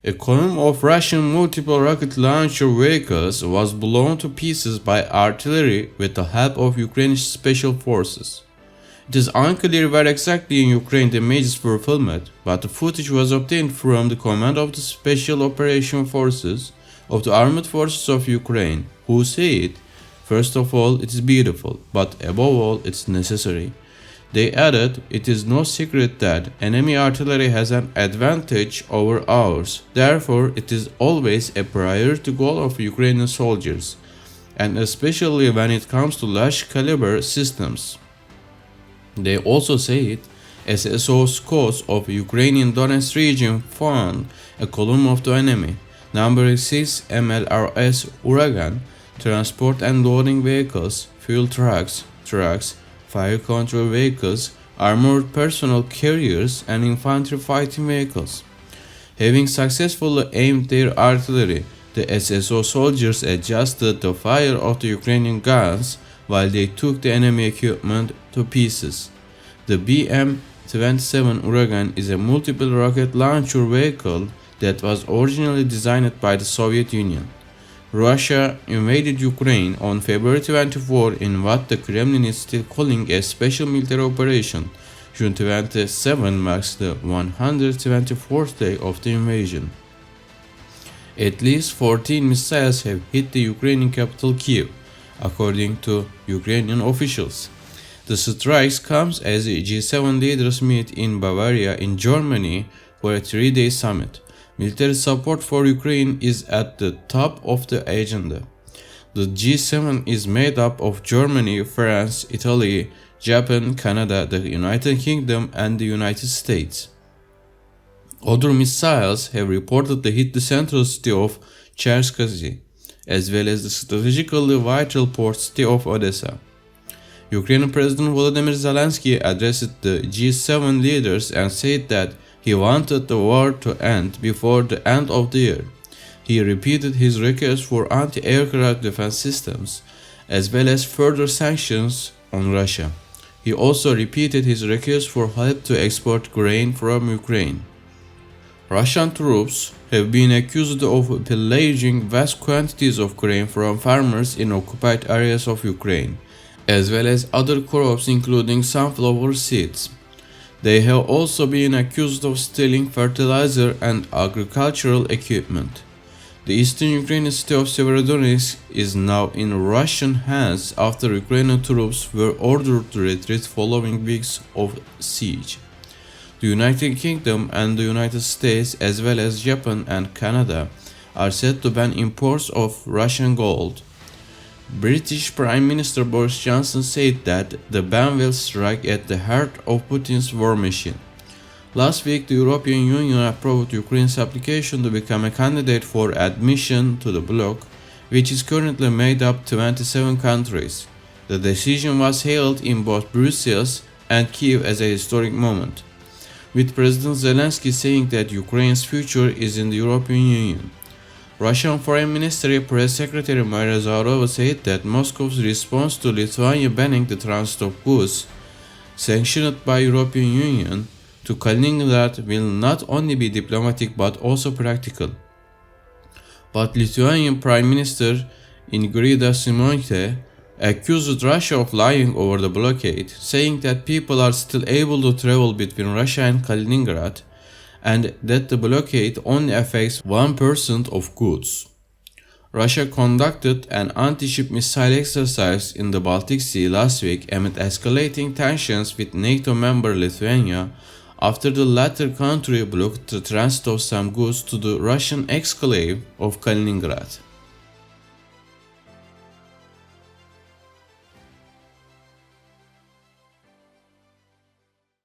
A column of Russian multiple rocket launcher vehicles was blown to pieces by artillery with the help of Ukrainian special forces. It is unclear where exactly in Ukraine the images were filmed, but the footage was obtained from the command of the Special Operation Forces of the Armed Forces of Ukraine, who said, "First of all, it is beautiful, but above all, it's necessary." They added, "It is no secret that enemy artillery has an advantage over ours. Therefore, it is always a priority goal of Ukrainian soldiers, and especially when it comes to large caliber systems." They also said SSO scouts of Ukrainian Donetsk region found a column of the enemy, numbering 6 MLRS Uragan, transport and loading vehicles, fuel trucks, fire control vehicles, armored personnel carriers, and infantry fighting vehicles. Having successfully aimed their artillery, the SSO soldiers adjusted the fire of the Ukrainian guns while they took the enemy equipment to pieces. The BM-27 Uragan is a multiple rocket launcher vehicle that was originally designed by the Soviet Union. Russia invaded Ukraine on February 24 in what the Kremlin is still calling a special military operation. June 27 marks the 174th day of the invasion. At least 14 missiles have hit the Ukrainian capital Kyiv, according to Ukrainian officials. The strikes comes as the G7 leaders meet in Bavaria in Germany for a 3-day summit. Military support for Ukraine is at the top of the agenda. The G7 is made up of Germany, France, Italy, Japan, Canada, the United Kingdom, and the United States. Other missiles have reportedly hit the central city of Cherkasy, as well as the strategically vital port city of Odessa. Ukrainian President Volodymyr Zelensky addressed the G7 leaders and said that he wanted the war to end before the end of the year. He repeated his request for anti-aircraft defense systems, as well as further sanctions on Russia. He also repeated his request for help to export grain from Ukraine. Russian troops have been accused of pillaging vast quantities of grain from farmers in occupied areas of Ukraine, as well as other crops including sunflower seeds. They have also been accused of stealing fertilizer and agricultural equipment. The eastern Ukrainian city of Severodonetsk is now in Russian hands after Ukrainian troops were ordered to retreat following weeks of siege. The United Kingdom and the United States, as well as Japan and Canada, are set to ban imports of Russian gold. British Prime Minister Boris Johnson said that the ban will strike at the heart of Putin's war machine. Last week, the European Union approved Ukraine's application to become a candidate for admission to the bloc, which is currently made up of 27 countries. The decision was hailed in both Brussels and Kyiv as a historic moment, with President Zelensky saying that Ukraine's future is in the European Union. Russian Foreign Ministry Press Secretary Maria Zakharova said that Moscow's response to Lithuania banning the transit of goods sanctioned by European Union to Kaliningrad will not only be diplomatic but also practical. But Lithuanian Prime Minister Ingrida Šimonytė accused Russia of lying over the blockade, saying that people are still able to travel between Russia and Kaliningrad, and that the blockade only affects 1% of goods. Russia conducted an anti-ship missile exercise in the Baltic Sea last week amid escalating tensions with NATO member Lithuania after the latter country blocked the transit of some goods to the Russian exclave of Kaliningrad.